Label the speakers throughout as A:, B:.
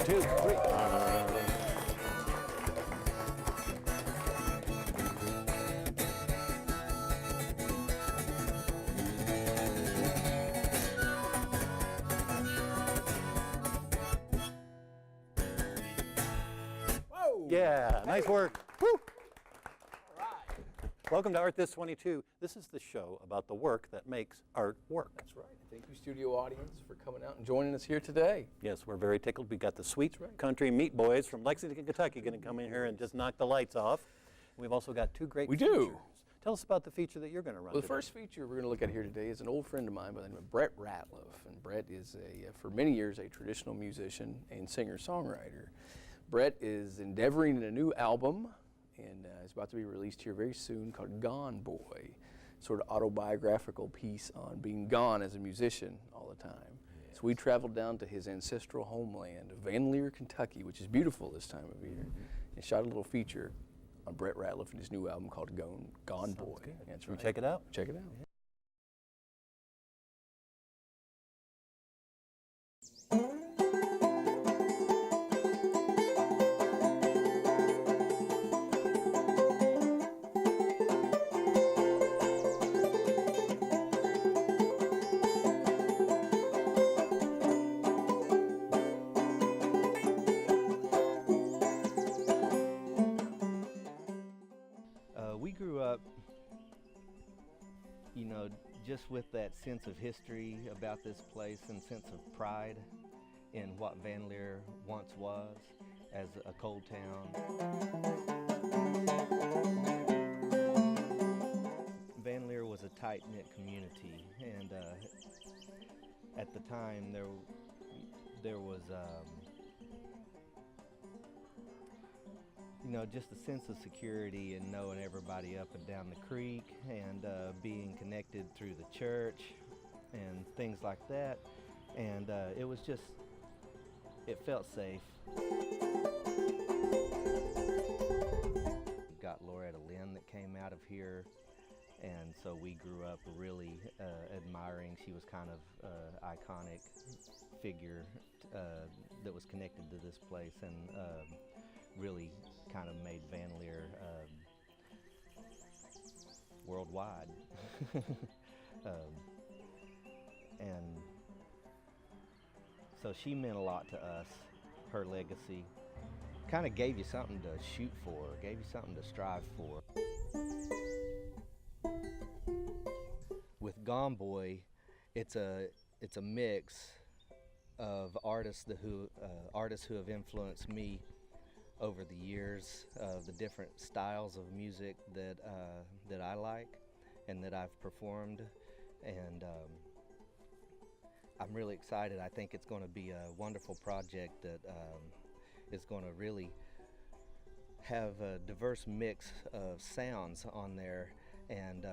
A: 2, 3.
B: Whoa!
A: Yeah, nice work. Woo!
B: All right.
A: Welcome to Art This 22. This is the show about the work that makes art work.
B: That's right. Thank you, studio audience, for coming out and joining us here today.
A: Yes, we're very tickled. We got the sweet country meat boys from Lexington, Kentucky going to come in here and just knock the lights off. We've also got 2 great features.
B: do.
A: Tell us about the feature that you're going to run
B: Well, the
A: today.
B: first feature we're going to look at here today is an old friend of mine by the name of Brett Ratliff. And Brett is, for many years, a traditional musician and singer-songwriter. Brett is endeavoring in a new album, and it's about to be released here very soon, called Gone Boy. Sort of autobiographical piece on being gone as a musician all the time. Yes. So we traveled down to his ancestral homeland of Van Leer, Kentucky, which is beautiful this time of year, and shot a little feature on Brett Ratliff and his new album called Gone Boy. That's right.
A: Check it out.
B: Check it out.
C: We grew up, you know, just with that sense of history about this place and sense of pride in what Van Leer once was as a coal town. Van Leer was a tight-knit community, and at the time there was you know, just a sense of security and knowing everybody up and down the creek, and being connected through the church and things like that. And it was just, it felt safe. We've got Loretta Lynn that came out of here, and so we grew up really admiring. She was kind of iconic figure that was connected to this place, and really kind of made Van Leer worldwide. And so she meant a lot to us. Her legacy kind of gave you something to shoot for, gave you something to strive for. With Gone Boy, it's a mix of artists who have influenced me over the years, of the different styles of music that I like and that I've performed, and I'm really excited. I think it's going to be a wonderful project that is going to really have a diverse mix of sounds on there. And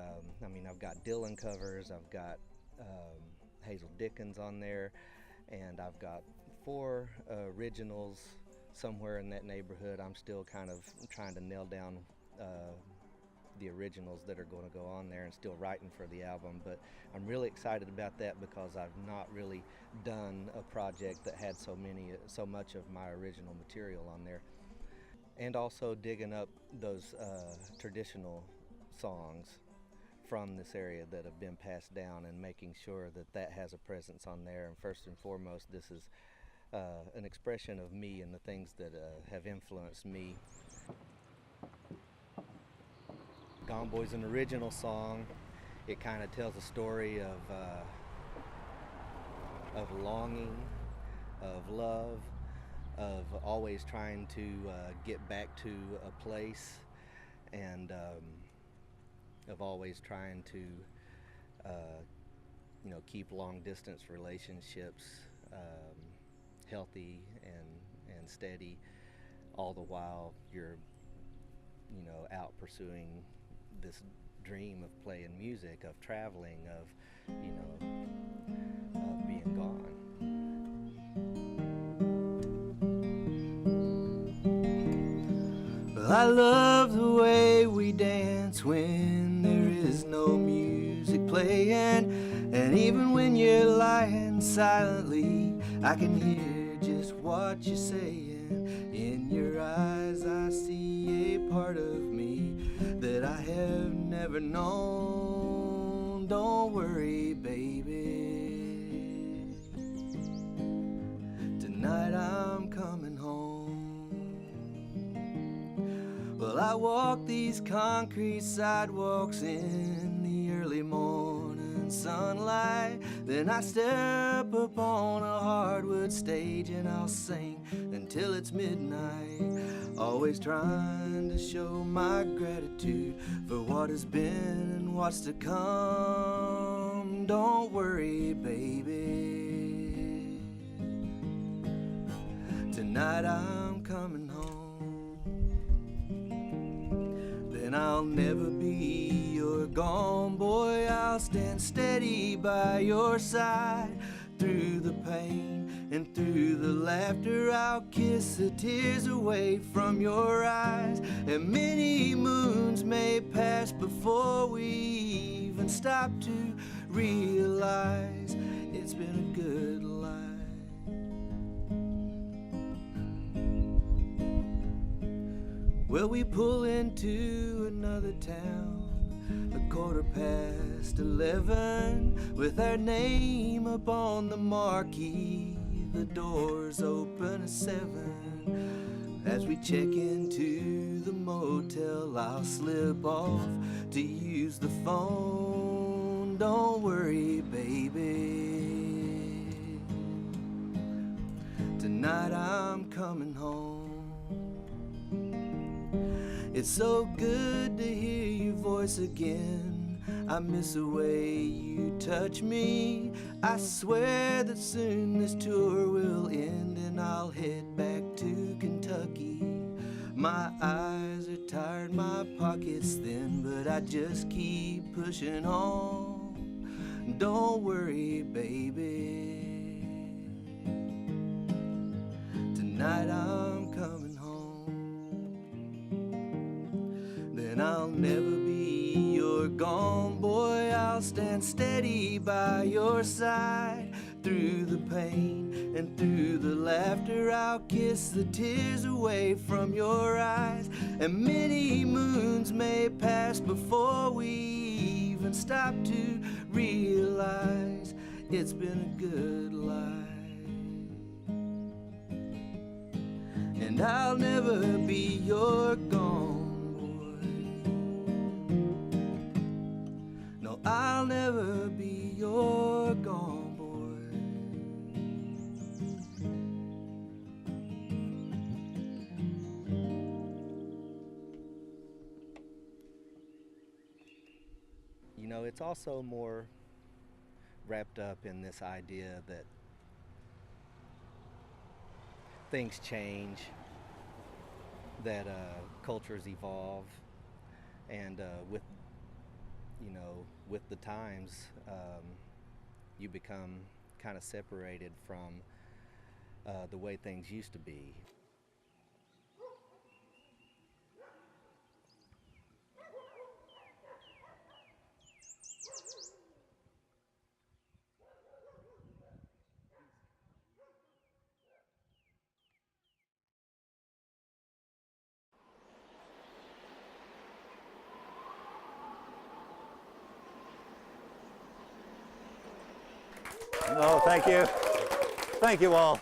C: I mean, I've got Dylan covers, I've got Hazel Dickens on there, and I've got 4 originals somewhere in that neighborhood. I'm still kind of trying to nail down the originals that are going to go on there, and still writing for the album. But I'm really excited about that because I've not really done a project that had so much of my original material on there. And also digging up those traditional songs from this area that have been passed down, and making sure that that has a presence on there. And first and foremost, this is an expression of me and the things that have influenced me. Gone Boy's an original song. It kind of tells a story of longing, of love, of always trying to get back to a place, and of always trying to you know, keep long distance relationships healthy and steady, all the while you're, you know, out pursuing this dream of playing music, of traveling, of, you know, of being gone.
D: Well, I love the way we dance when there is no music playing, and even when you're lying silently, I can hear just what you're saying. In your eyes I see a part of me that I have never known. Don't worry, baby, tonight I'm coming home. Well, I walk these concrete sidewalks in the early morning sunlight. Then I step upon a hardwood stage and I'll sing until it's midnight. Always trying to show my gratitude for what has been and what's to come. Don't worry, baby, tonight I'm coming home. Then I'll never be your gone boy. I'll stand steady by your side. Through the pain and through the laughter, I'll kiss the tears away from your eyes. And many moons may pass before we even stop to realize it's been a good life. Well, we pull into another town, 11:15, with our name up on the marquee. The doors open at 7. As we check into the motel, I'll slip off to use the phone. Don't worry, baby, tonight I'm coming home. It's so good to hear your voice again. I miss the way you touch me. I swear that soon this tour will end and I'll head back to Kentucky. My eyes are tired, my pockets thin, but I just keep pushing on. Don't worry, baby, tonight I'm coming home. Then I'll never be your gone boy. I'll stand steady by your side. Through the pain and through the laughter, I'll kiss the tears away from your eyes. And many moons may pass before we even stop to realize it's been a good life. And I'll never be your gone. I'll never be your gone boy.
C: You know, it's also more wrapped up in this idea that things change, that cultures evolve, and with the times, you become kind of separated from the way things used to be.
A: No, thank you. Thank you all.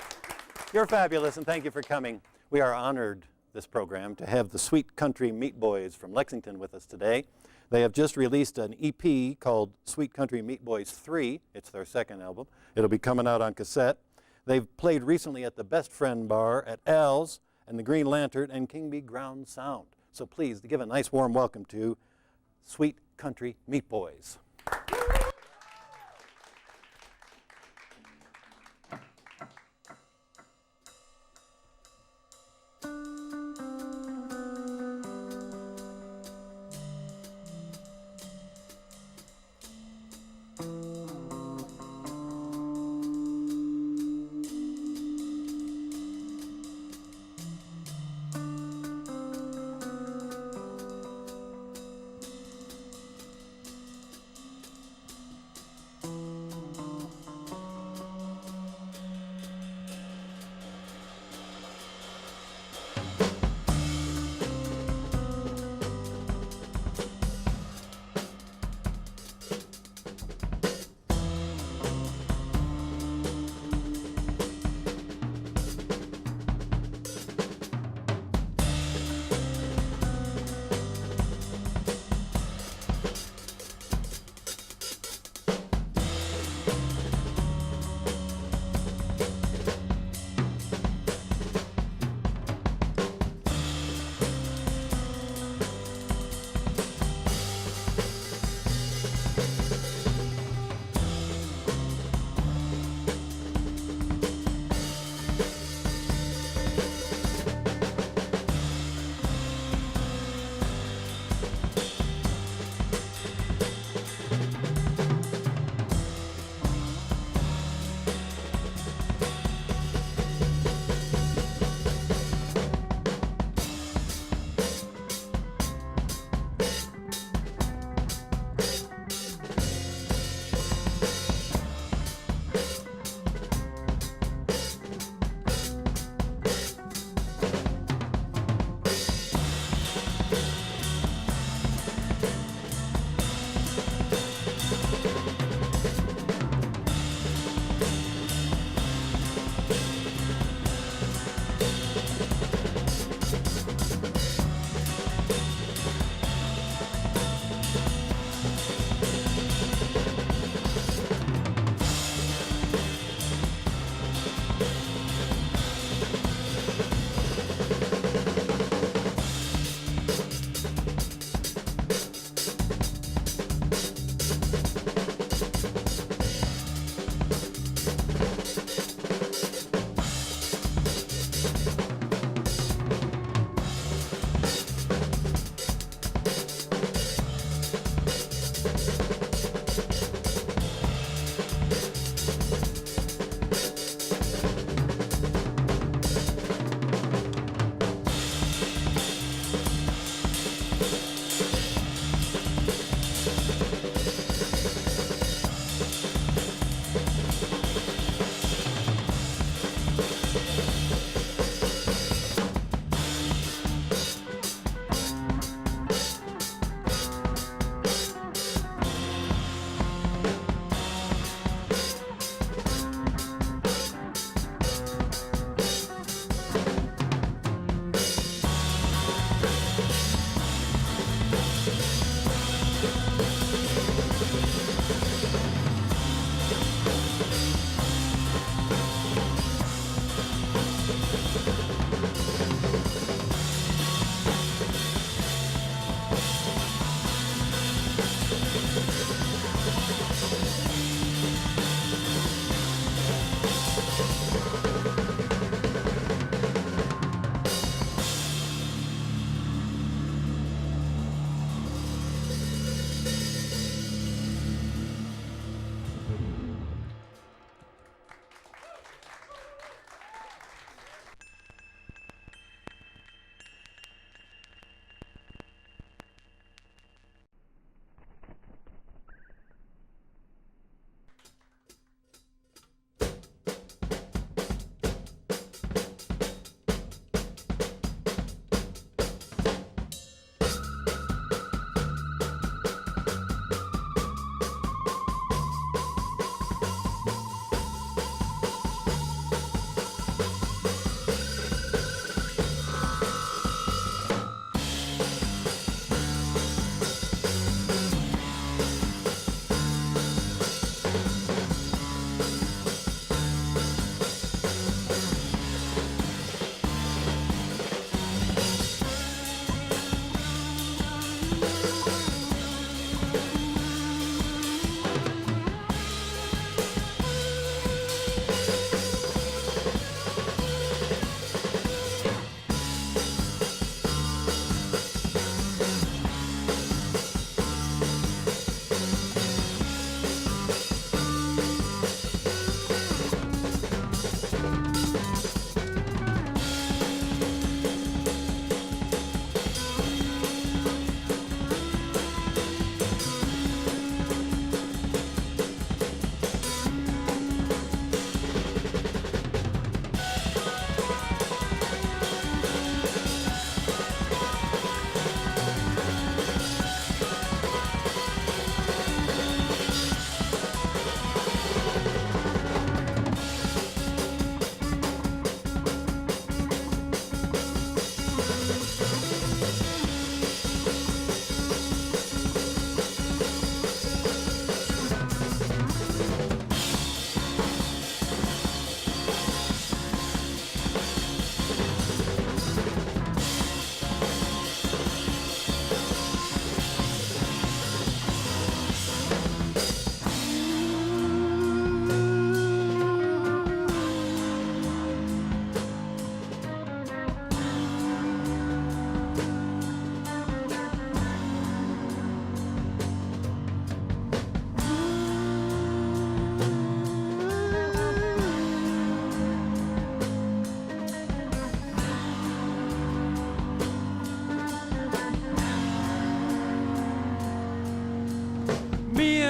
A: You're fabulous, and thank you for coming. We are honored this program to have the Sweet Country Meat Boys from Lexington with us today. They have just released an EP called Sweet Country Meat Boys 3. It's their second album. It'll be coming out on cassette. They've played recently at the Best Friend Bar, at Al's, and the Green Lantern, and King Bee Ground Sound. So please, give a nice warm welcome to Sweet Country Meat Boys.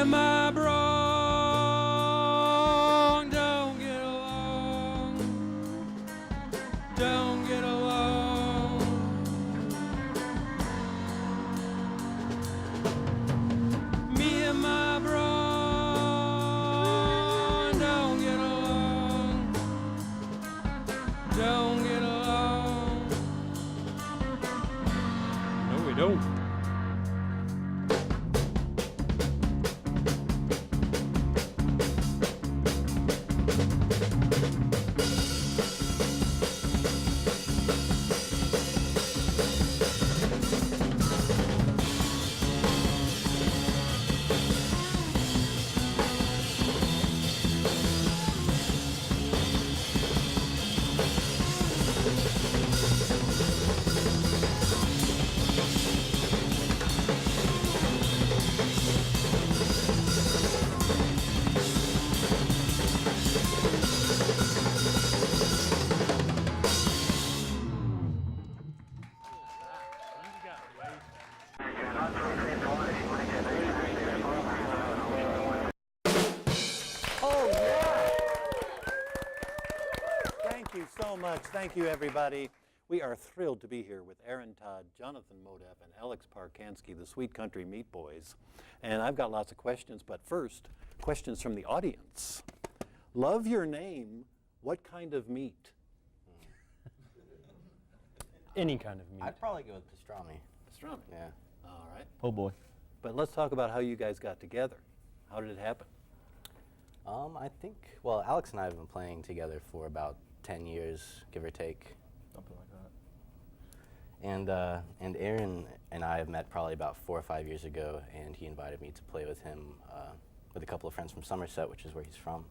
E: and my bro don't get along. Don't get along. Me and my bro don't get along. Don't get along. No, we don't.
A: Thank you so much. Thank you, everybody. We are thrilled to be here with Aaron Todd, Jonathan Modep, and Alex Parkansky, the Sweet Country Meat Boys. And I've got lots of questions, but first, questions from the audience. Love your name. What kind of meat?
E: Any kind of meat.
F: I'd probably go with pastrami.
A: Pastrami.
F: Yeah.
A: All right.
E: Oh boy.
A: But let's talk about how you guys got together. How did it happen?
F: I think, well, Alex and I have been playing together for about 10 years, give or take.
E: Something like that.
F: And Aaron and I have met probably about 4 or 5 years ago, and he invited me to play with him with a couple of friends from Somerset, which is where he's from.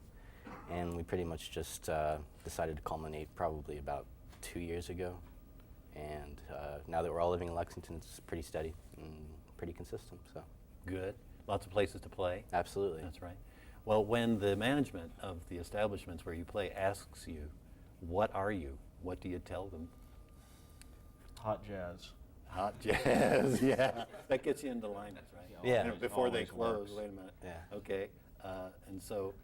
F: And we pretty much just decided to culminate probably about 2 years ago. And now that we're all living in Lexington, it's pretty steady and pretty consistent, so.
A: Good. Lots of places to play.
F: Absolutely.
A: That's right. Well, when the management of the establishments where you play asks you, what are you? What do you tell them?
G: Hot jazz.
A: Hot jazz, yeah. That gets you into Linus, right?
F: Yeah.
A: You know, before they
G: Always
A: close.
G: works.
A: Wait a minute.
F: Yeah.
A: Okay. And so,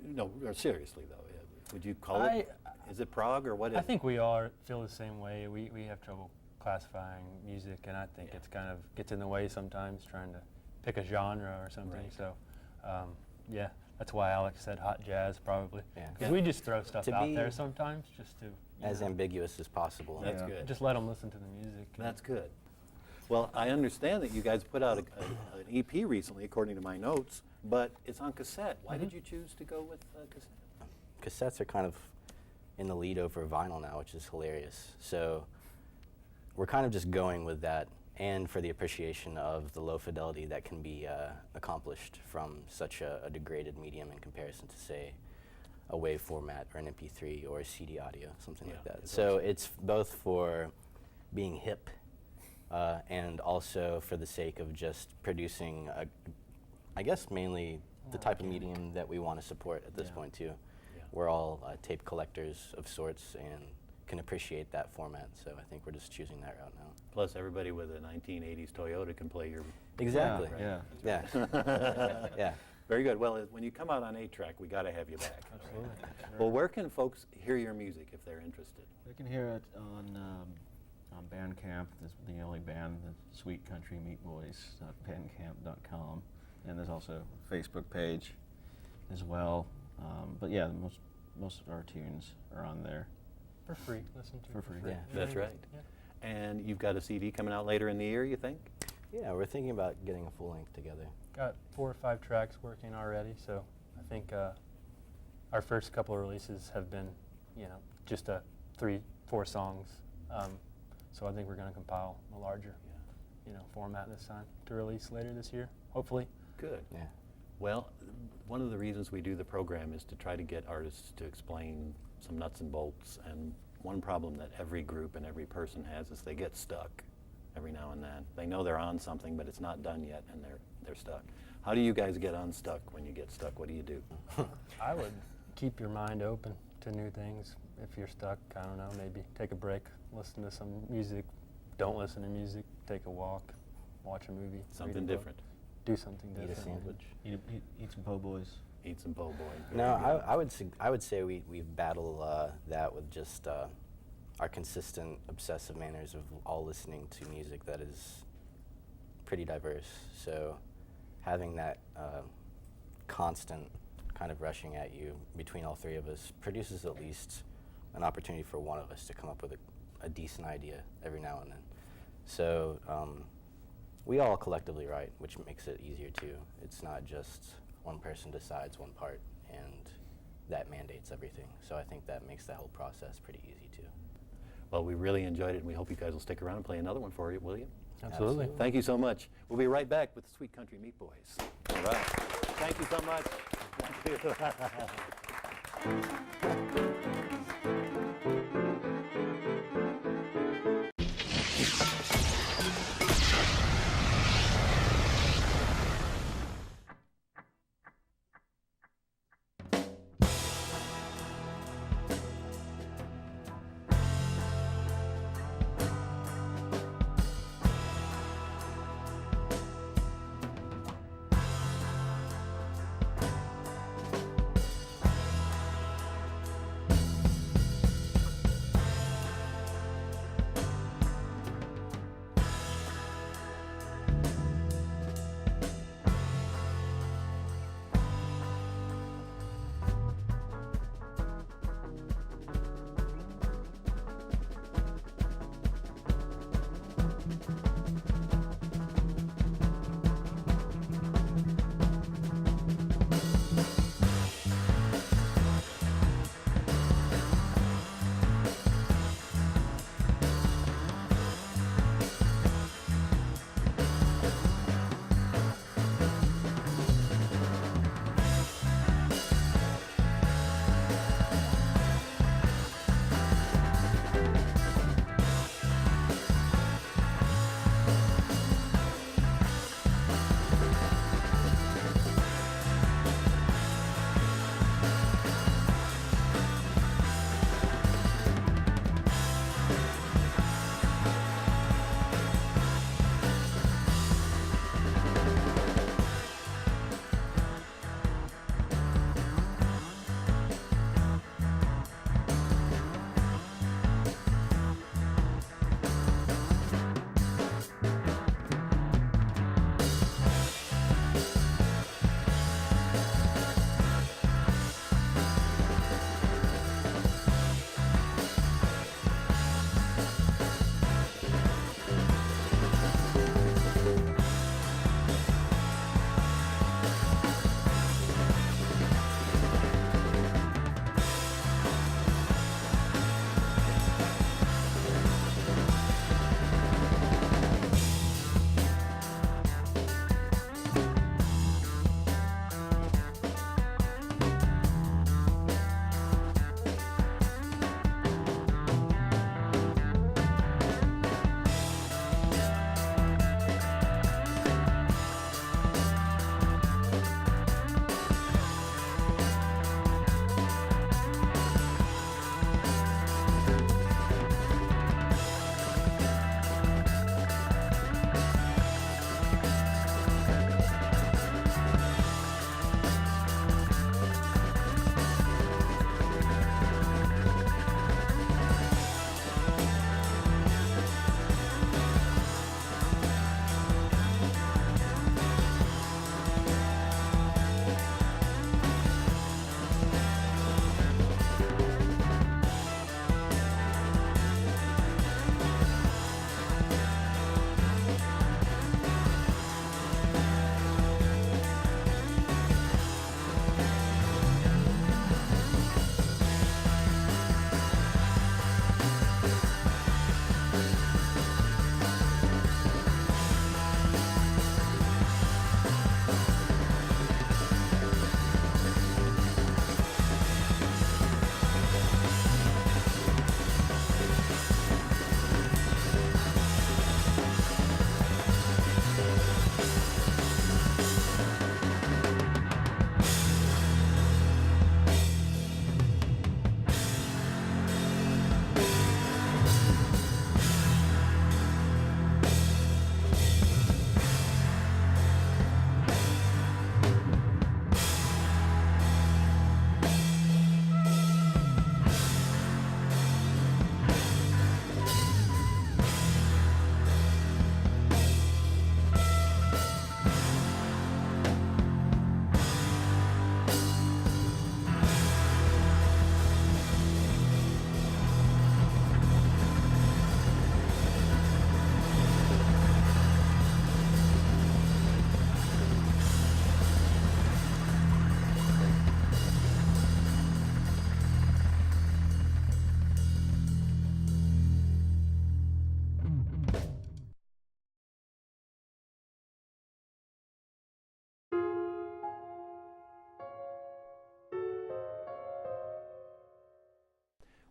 A: no, seriously though, would you call it? Is it prog or what is
E: I
A: it?
E: think we all feel the same way. We have trouble classifying music, and I think it's kind of gets in the way sometimes trying to pick a genre or something.
A: Right.
E: So, yeah, that's why Alex said hot jazz probably.
F: Yeah.
E: Because we just throw stuff
F: To
E: out
F: be
E: there sometimes just to
F: As
E: know,
F: ambiguous as possible.
A: That's
G: Yeah.
A: good.
E: just let them listen to the music.
A: That's good. Well, I understand that you guys put out an EP recently, according to my notes, but it's on cassette. Why did you choose to go with cassette?
F: Cassettes are kind of in the lead over vinyl now, which is hilarious. So we're kind of just going with that, and for the appreciation of the low fidelity that can be accomplished from such a degraded medium in comparison to, say, a WAV format or an MP3 or a CD audio, something like
A: Yeah,
F: that.
A: it's
F: So
A: awesome.
F: it's both for being hip and also for the sake of just producing, I guess, mainly the type of medium that we want to support at this
E: Yeah.
F: point, too.
A: Yeah.
F: We're all tape collectors of sorts and can appreciate that format, so I think we're just choosing that route now.
A: Plus, everybody with a 1980s Toyota can play your.
F: Exactly.
G: Yeah.
F: Yeah. Yeah.
A: Very good. Well, when you come out on 8-track, we got to have you back.
E: Absolutely.
A: Well, where can folks hear your music if they're interested?
G: They can hear it on Bandcamp. There's the only band, the Sweet Country Meat Boys, bandcamp.com. And there's also a Facebook page as well. But yeah, most of our tunes are on there.
E: For free, listen to
G: For
E: it
G: free.
F: Yeah.
A: That's right.
E: Yeah.
A: And you've got a CD coming out later in the year, you think?
F: Yeah, we're thinking about getting a full length together.
E: Got 4 or 5 tracks working already, so I think our first couple of releases have been, just 3-4 songs. So I think we're going to compile a larger, format this time to release later this year, hopefully.
A: Good.
F: Yeah.
A: Well, one of the reasons we do the program is to try to get artists to explain some nuts and bolts. And one problem that every group and every person has is they get stuck every now and then. They know they're on something, but it's not done yet, and they're stuck. How do you guys get unstuck when you get stuck? What do you do?
E: I would keep your mind open to new things. If you're stuck, I don't know, maybe take a break, listen to some music, don't listen to music, take a walk, watch a movie. read a
A: Something
E: book.
A: different.
E: do something
F: Eat
E: different.
F: a sandwich.
G: Eat some po' boys.
A: Eat some po' boy.
F: No, I would say we battle that with just our consistent obsessive manners of all listening to music that is pretty diverse. So having that constant kind of rushing at you between all three of us produces at least an opportunity for one of us to come up with a decent idea every now and then. So we all collectively write, which makes it easier too. It's not just one person decides one part and that mandates everything. So I think that makes that whole process pretty easy too.
A: Well, we really enjoyed it, and we hope you guys will stick around and play another one for you, will you?
E: Absolutely.
A: Thank you so much. We'll be right back with the Sweet Country Meat Boys. All right. Thank you so much. Thank you.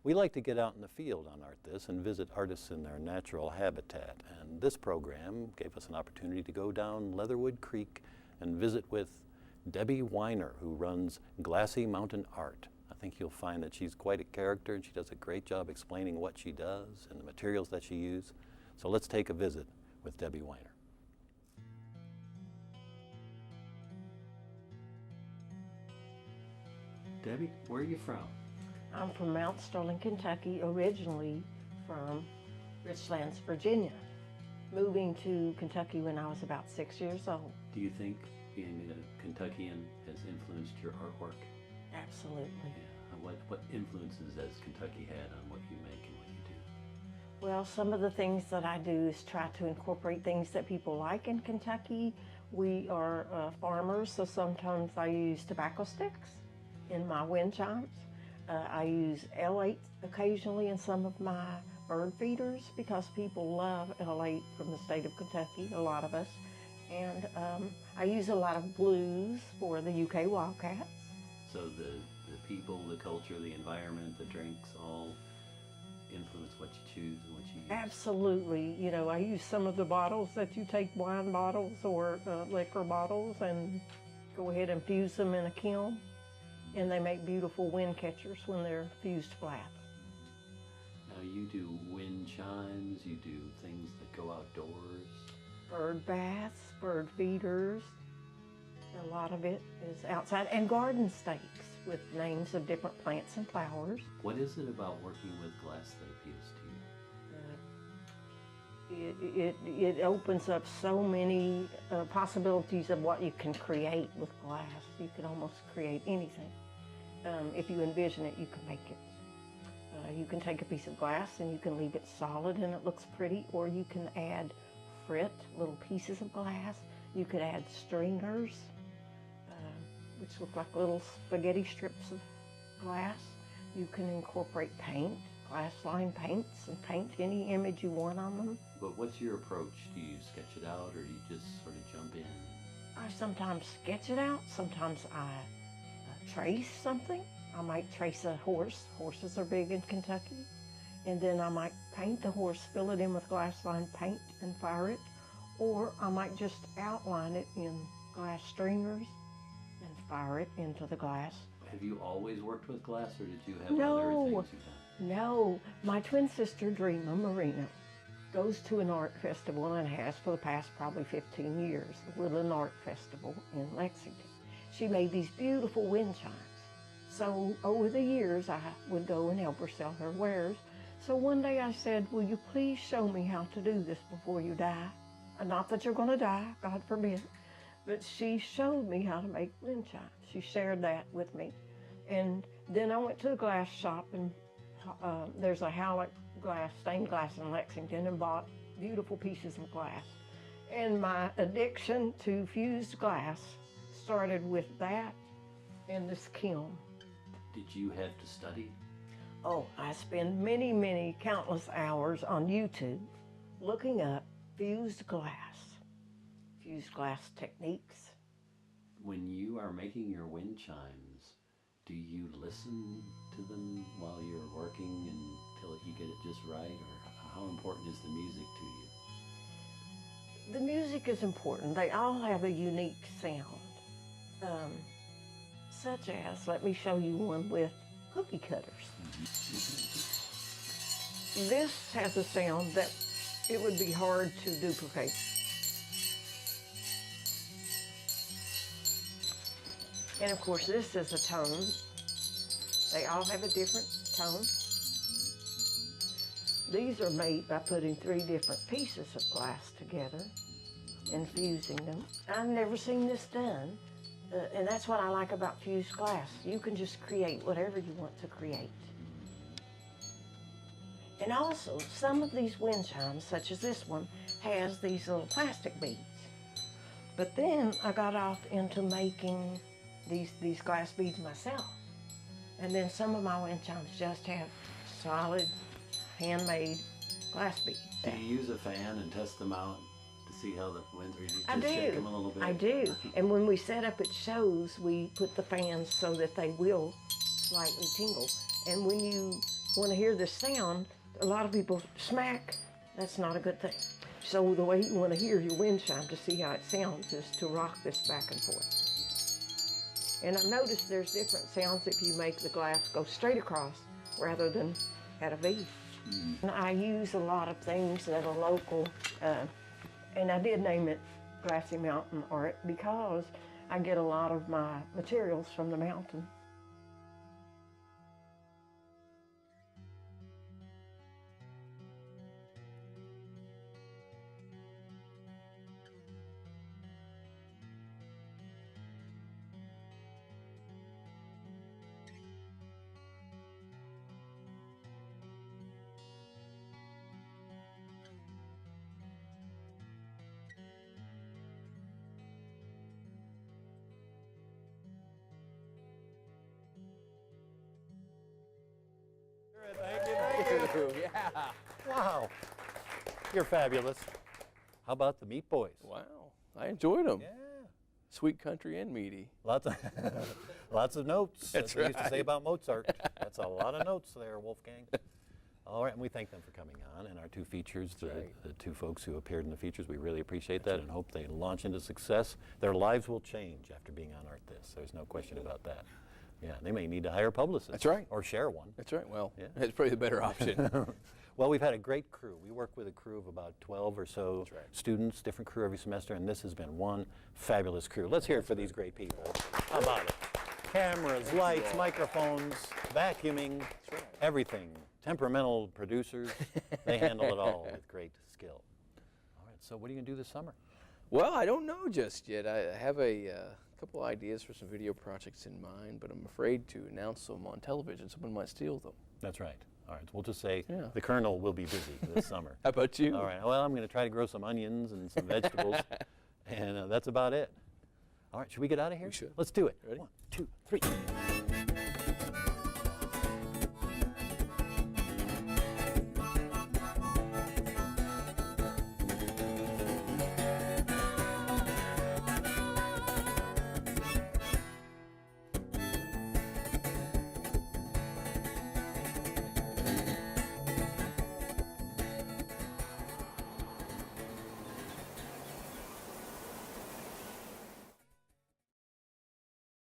A: We like to get out in the field on Art This and visit artists in their natural habitat. And this program gave us an opportunity to go down Leatherwood Creek and visit with Debbie Whiner, who runs Glassy Mountain Art. I think you'll find that she's quite a character and she does a great job explaining what she does and the materials that she uses. So let's take a visit with Debbie Whiner. Debbie, where are you from?
H: I'm from Mount Sterling, Kentucky, originally from Richlands, Virginia. Moving to Kentucky when I was about 6 years old.
A: Do you think being a Kentuckian has influenced your artwork?
H: Absolutely.
A: Yeah. What influences has Kentucky had on what you make and what you do?
H: Well, some of the things that I do is try to incorporate things that people like in Kentucky. We are farmers, so sometimes I use tobacco sticks in my wind chimes. I use L8 occasionally in some of my bird feeders because people love L8 from the state of Kentucky, a lot of us. And I use a lot of blues for the UK Wildcats.
A: So the people, the culture, the environment, the drinks all influence what you choose and what you use?
H: Absolutely. You know, I use some of the bottles that you take, wine bottles or liquor bottles, and go ahead and fuse them in a kiln. And they make beautiful wind catchers when they're fused flat.
A: Now you do wind chimes, you do things that go outdoors.
H: Bird baths, bird feeders. A lot of it is outside. And garden stakes with names of different plants and flowers.
A: What is it about working with glass that appeals to you?
H: It opens up so many possibilities of what you can create with glass. You can almost create anything. If you envision it, you can make it. You can take a piece of glass and you can leave it solid and it looks pretty, or you can add frit, little pieces of glass. You could add stringers, which look like little spaghetti strips of glass. You can incorporate paint, glass line paints, and paint any image you want on them.
A: But what's your approach? Do you sketch it out or do you just sort of jump in?
H: I sometimes sketch it out, sometimes I trace something. I might trace a horse. Horses are big in Kentucky. And then I might paint the horse, fill it in with glass line paint and fire it. Or I might just outline it in glass stringers and fire it into the glass.
A: Have you always worked with glass or did you have
H: No.
A: other things you've done?
H: No, my twin sister, Dreama Marina, goes to an art festival and has for the past probably 15 years, the Woodland Art Festival in Lexington. She made these beautiful wind chimes. So over the years, I would go and help her sell her wares. So one day I said, will you please show me how to do this before you die? Not that you're going to die, God forbid, but she showed me how to make wind chimes. She shared that with me. And then I went to the glass shop, and there's a Howlett glass, stained glass in Lexington, and bought beautiful pieces of glass. And my addiction to fused glass started with that and this kiln.
A: Did you have to study?
H: Oh, I spend many, many countless hours on YouTube looking up fused glass techniques.
A: When you are making your wind chimes, do you listen to them while you're working until you get it just right? Or how important is the music to you?
H: The music is important. They all have a unique sound. Such as, let me show you one with cookie cutters. This has a sound that it would be hard to duplicate. And of course, this is a tone. They all have a different tone. These are made by putting 3 different pieces of glass together and fusing them. I've never seen this done. And that's what I like about fused glass. You can just create whatever you want to create. And also, some of these wind chimes, such as this one, has these little plastic beads. But then I got off into making these glass beads myself. And then some of my wind chimes just have solid, handmade glass beads.
A: Do you use a fan and test them out to see how the winds, or you
H: I
A: just shake
H: do.
A: them a little bit?
H: I do. And when we set up at shows, we put the fans so that they will slightly tingle. And when you want to hear the sound, a lot of people smack. That's not a good thing. So the way you want to hear your wind chime to see how it sounds is to rock this back and forth. And I've noticed there's different sounds if you make the glass go straight across rather than at a V. And I use a lot of things that are local, and I did name it Grassy Mountain Art because I get a lot of my materials from the mountain.
A: Thank you.
B: Yeah.
A: Wow. You're fabulous. How about the Meat Boys?
B: Wow. I enjoyed them.
A: Yeah.
B: Sweet country and meaty.
A: Lots of, lots of notes,
B: That's
A: as we used to say
B: right.
A: about Mozart. That's a lot of notes there, Wolfgang. All right, and we thank them for coming on, and our two features, the two folks who appeared in the features, we really appreciate that and hope they launch into success. Their lives will change after being on Art This. There's no question about that. Yeah, they may need to hire a publicist.
B: That's right.
A: Or share one.
B: That's right. Well,
A: Yeah.
B: it's probably the better option.
A: Well, we've had a great crew. We work with a crew of about 12 or so
B: That's right.
A: students, different crew every semester, and this has been one fabulous crew. Let's hear it for these great people. How about it? Cameras, lights, microphones, vacuuming, everything. Temperamental producers, they handle it all with great skill. All right, so what are you going to do this summer?
B: Well, I don't know just yet. I have a couple ideas for some video projects in mind, but I'm afraid to announce them on television. Someone might steal them.
A: That's right. All right, we'll just say
B: Yeah.
A: the Colonel will be busy this summer.
B: How about you?
A: All right, well, I'm going to try to grow some onions and some vegetables, and that's about it. All right, should we get out of here?
B: We should.
A: Let's do it.
B: Ready?
A: 1, 2, 3.